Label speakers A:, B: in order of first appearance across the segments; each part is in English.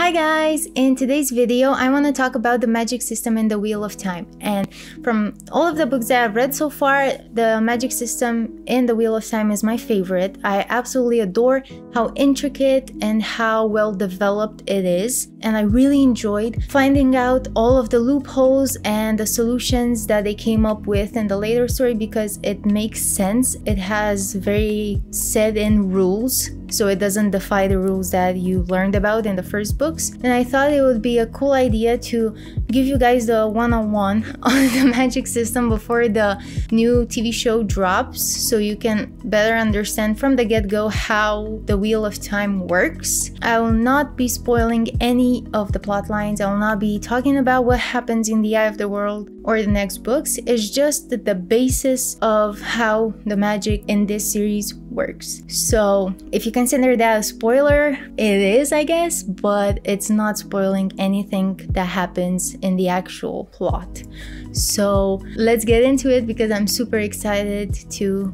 A: Hi guys! In today's video, I want to talk about the magic system in the Wheel of Time. And from all of the books that I've read so far, the magic system in the Wheel of Time is my favorite. I absolutely adore how intricate and how well developed it is. And I really enjoyed finding out all of the loopholes and the solutions that they came up with in the later story because it makes sense. It has very set-in rules, so it doesn't defy the rules that you learned about in the first books. And I thought it would be a cool idea to give you guys the one-on-one on the magic system before the new TV show drops, so you can better understand from the get-go how the Wheel of Time works. I will not be spoiling any of the plot lines. I will not be talking about what happens in the Eye of the World or the next books. It's just the basis of how the magic in this series works. So if you consider that a spoiler, it is, I guess, but it's not spoiling anything that happens in the actual plot. So let's get into it because I'm super excited to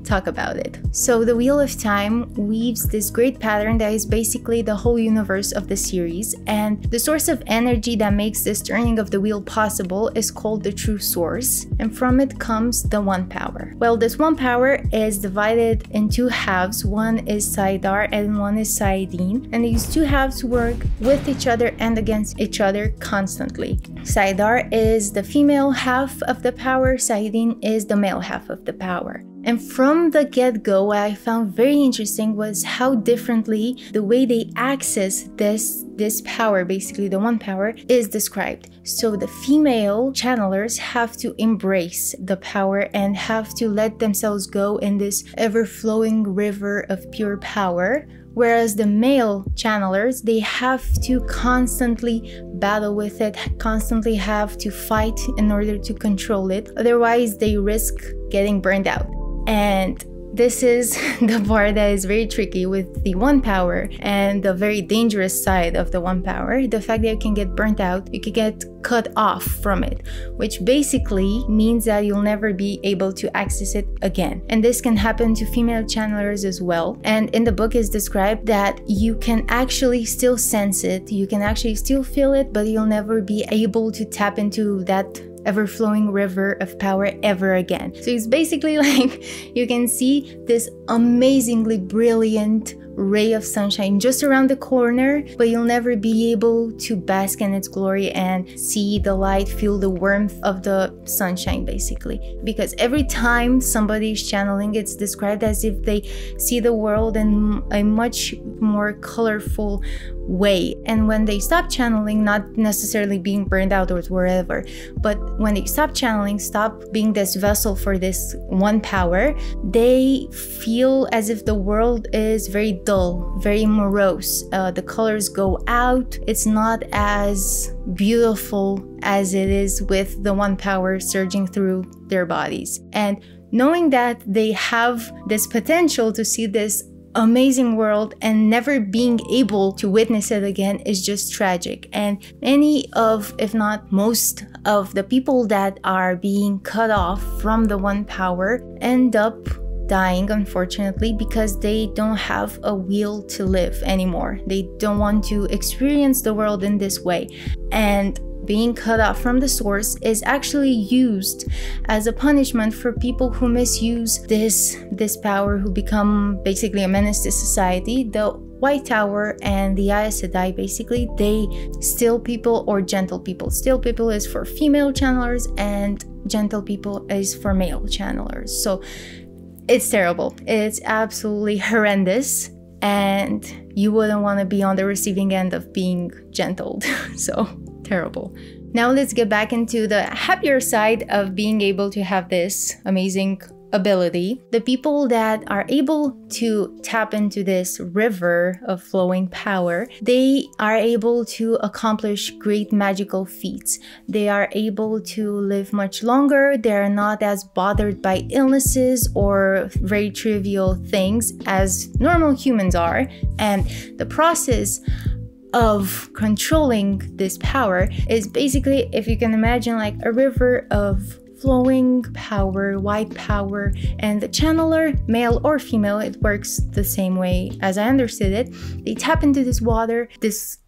A: talk about it. So the Wheel of Time weaves this great pattern that is basically the whole universe of the series, and the source of energy that makes this turning of the wheel possible is called the True Source, and from it comes the One Power. Well, this One Power is divided in two halves. One is Saidar and one is Saidin, and these two halves work with each other and against each other constantly. Saidar is the female half of the power, Saidin is the male half of the power. And from the get-go, what I found very interesting was how differently the way they access this power, basically the One Power, is described. So the female channelers have to embrace the power and have to let themselves go in this ever-flowing river of pure power. Whereas the male channelers, they have to constantly battle with it, constantly have to fight in order to control it. Otherwise, they risk getting burned out. And this is the part that is very tricky with the One Power and the very dangerous side of the One Power. The fact that you can get burnt out, you can get cut off from it, which basically means that you'll never be able to access it again. And this can happen to female channelers as well. And in the book is described that you can actually still sense it, you can actually still feel it, but you'll never be able to tap into that ever-flowing river of power ever again. So it's basically like you can see this amazingly brilliant ray of sunshine just around the corner, but you'll never be able to bask in its glory and see the light, feel the warmth of the sunshine, basically. Because every time somebody's channeling, it's described as if they see the world in a much more colorful way. And when they stop channeling, not necessarily being burned out or wherever, but when they stop channeling, stop being this vessel for this One Power, they feel as if the world is very dull, very morose. The colors go out. It's not as beautiful as it is with the One Power surging through their bodies. And knowing that they have this potential to see this amazing world and never being able to witness it again is just tragic. And many of, if not most of the people that are being cut off from the One Power end up dying, unfortunately, because they don't have a will to live anymore. They don't want to experience the world in this way. And being cut off from the source is actually used as a punishment for people who misuse this power, who become basically a menace to society. The White Tower and the Aes Sedai, basically, they steal people or gentle people. Steal people is for female channelers and gentle people is for male channelers. So it's terrible. It's absolutely horrendous. And you wouldn't want to be on the receiving end of being gentled. So terrible. Now let's get back into the happier side of being able to have this amazing ability. The people that are able to tap into this river of flowing power, they are able to accomplish great magical feats. They are able to live much longer. They are not as bothered by illnesses or very trivial things as normal humans are. And the process of controlling this power is basically, if you can imagine, like a river of flowing power, white power, and the channeler, male or female, it works the same way as I understood it. They tap into this water, this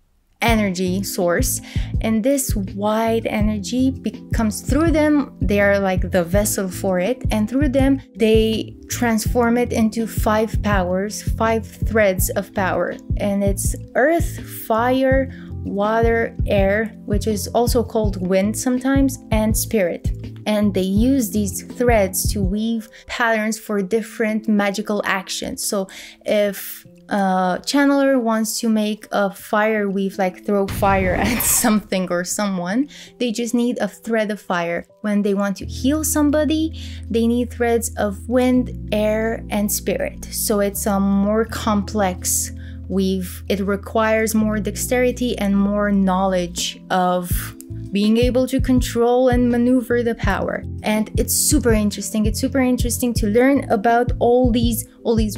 A: energy source, and this white energy comes through them. They are like the vessel for it, and through them they transform it into 5 powers, 5 threads of power, and it's earth, fire, water, air, which is also called wind sometimes, and spirit. And they use these threads to weave patterns for different magical actions. So if a channeler wants to make a fire weave, like throw fire at something or someone, they just need a thread of fire. When they want to heal somebody, they need threads of wind, air, and spirit. So it's a more complex weave. It requires more dexterity and more knowledge of being able to control and maneuver the power. And it's super interesting. It's super interesting to learn about all these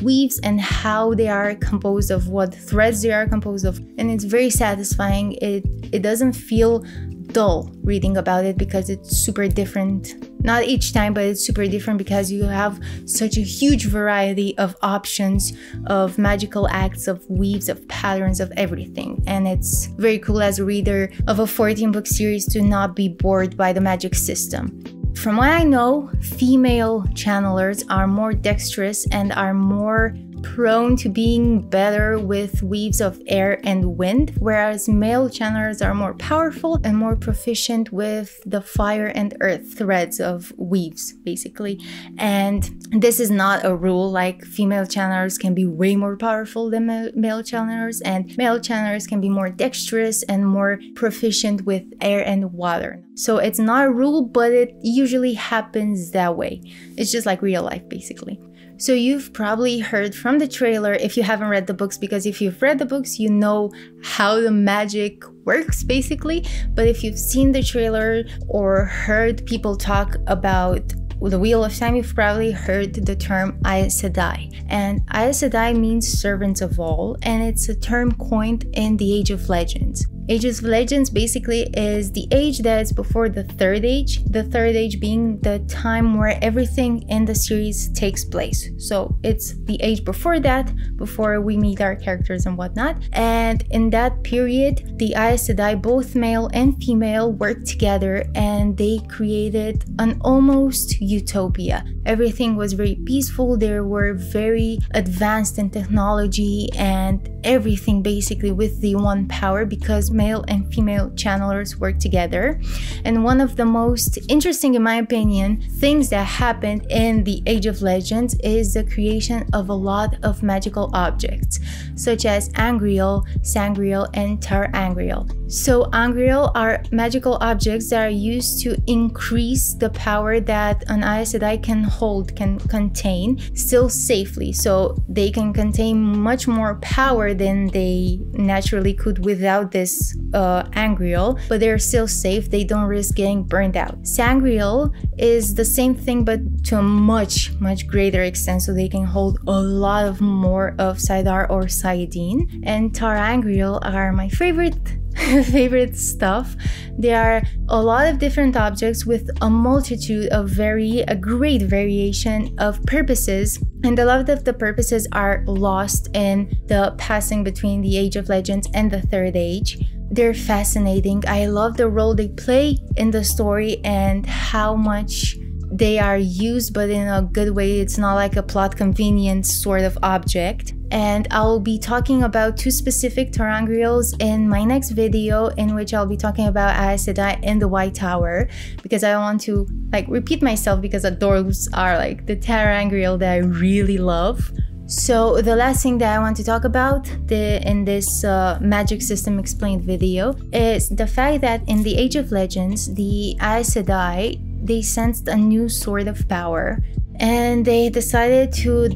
A: weaves and how they are composed of, what threads they are composed of. And it's very satisfying. It doesn't feel dull reading about it because it's super different. Not each time, but it's super different because you have such a huge variety of options, of magical acts, of weaves, of patterns, of everything. And it's very cool as a reader of a 14-book series to not be bored by the magic system. From what I know, female channelers are more dexterous and are more prone to being better with weaves of air and wind, whereas male channelers are more powerful and more proficient with the fire and earth threads of weaves, basically. And this is not a rule, like female channelers can be way more powerful than male channelers, and male channelers can be more dexterous and more proficient with air and water. So it's not a rule, but it usually happens that way. It's just like real life, basically. So you've probably heard from the trailer, if you haven't read the books, because if you've read the books, you know how the magic works, basically. But if you've seen the trailer or heard people talk about the Wheel of Time, you've probably heard the term Aes Sedai. And Aes Sedai means servants of all, and it's a term coined in the Age of Legends. Age of Legends basically is the age that is before the Third Age, the Third Age being the time where everything in the series takes place. So it's the age before that, before we meet our characters and whatnot. And in that period, the Aes Sedai, both male and female, worked together and they created an almost utopia. Everything was very peaceful. They were very advanced in technology and everything, basically with the one power, because male and female channelers work together. And one of the most interesting, in my opinion, things that happened in the Age of Legends is the creation of a lot of magical objects, such as Angreal, Sangreal, and ter'angreal. So Angreal are magical objects that are used to increase the power that an Aes Sedai can hold, can contain, still safely. So they can contain much more power than they naturally could without this Angreal, but they're still safe. They don't risk getting burned out. Sangreal is the same thing, but to a much greater extent, so they can hold a lot of more of saidar or saidin. And ter'angreal are my favorite stuff. There are a lot of different objects with a multitude of a great variation of purposes, and a lot of the purposes are lost in the passing between the Age of Legends and the Third Age. They're fascinating. I love the role they play in the story and how much they are used, but in a good way. It's not like a plot convenience sort of object. And I'll be talking about 2 specific ter'angreals in my next video, in which I'll be talking about Aes Sedai and the White Tower, because I don't want to repeat myself, because those are the ter'angreal that I really love. So the last thing that I want to talk about in this Magic System Explained video is the fact that in the Age of Legends, the Aes Sedai, they sensed a new sort of power, and they decided to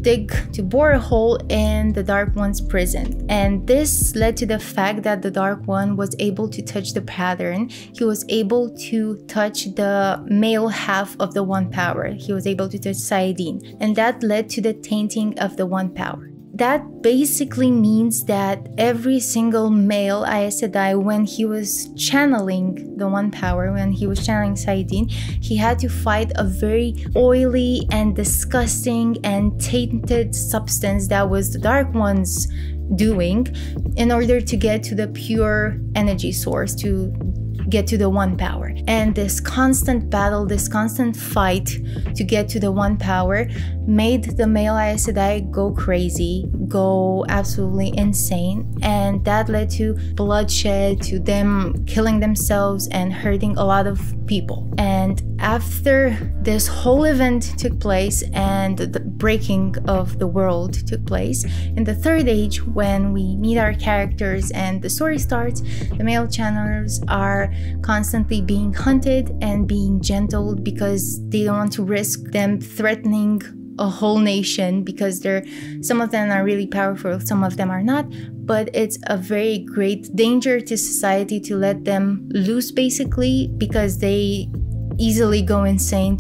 A: bore a hole in the Dark One's prison. And this led to the fact that the Dark One was able to touch the pattern. He was able to touch the male half of the One Power. He was able to touch saidin, and that led to the tainting of the One Power. That basically means that every single male Aes Sedai, when he was channeling the One Power, when he was channeling saidin, he had to fight a very oily and disgusting and tainted substance that was the Dark One's doing in order to get to the pure energy source, to get to the one power. And this constant battle, this constant fight to get to the one power made the male Aes Sedai go crazy, go absolutely insane, and that led to bloodshed, to them killing themselves and hurting a lot of people. And after this whole event took place and the breaking of the world took place, in the third age, when we meet our characters and the story starts, the male channelers are constantly being hunted and being gentled because they don't want to risk them threatening a whole nation, because some of them are really powerful, some of them are not, but it's a very great danger to society to let them loose, basically, because they easily go insane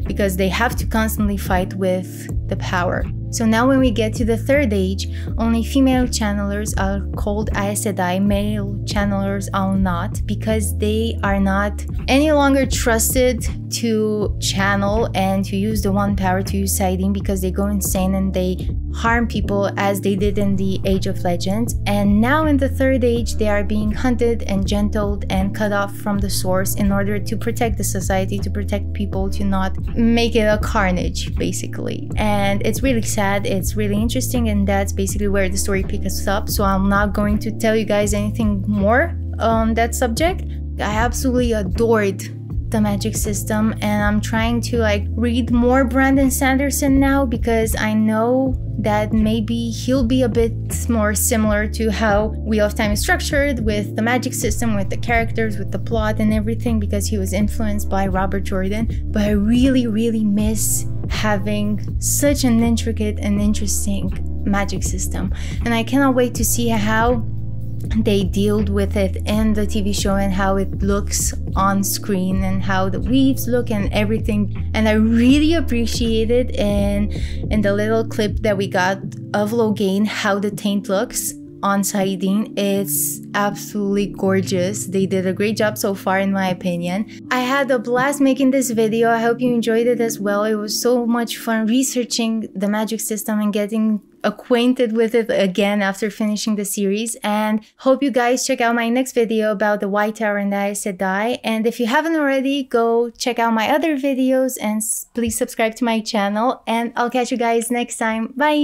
A: because they have to constantly fight with the power. So now when we get to the third age, only female channelers are called Aes Sedai, male channelers are not, because they are not any longer trusted to channel and to use the one power, to use saidin, because they go insane and they harm people as they did in the Age of Legends. And now in the third age, they are being hunted and gentled and cut off from the source in order to protect the society, to protect people, to not make it a carnage, basically. And it's really sad, it's really interesting, and that's basically where the story picks up. So I'm not going to tell you guys anything more on that subject. I absolutely adored the magic system, and I'm trying to read more Brandon Sanderson now, because I know that maybe he'll be a bit more similar to how Wheel of Time is structured, with the magic system, with the characters, with the plot and everything, because he was influenced by Robert Jordan. But I really miss having such an intricate and interesting magic system, and I cannot wait to see how they dealt with it in the TV show and how it looks on screen and how the weaves look and everything. And I really appreciated in the little clip that we got of Logain how the taint looks on saidin. It's absolutely gorgeous. They did a great job so far, in my opinion. I had a blast making this video. I hope you enjoyed it as well. It was so much fun researching the magic system and getting acquainted with it again after finishing the series. And hope you guys check out my next video about the White Tower and the Aes Sedai. And if you haven't already, go check out my other videos and please subscribe to my channel. And I'll catch you guys next time. Bye!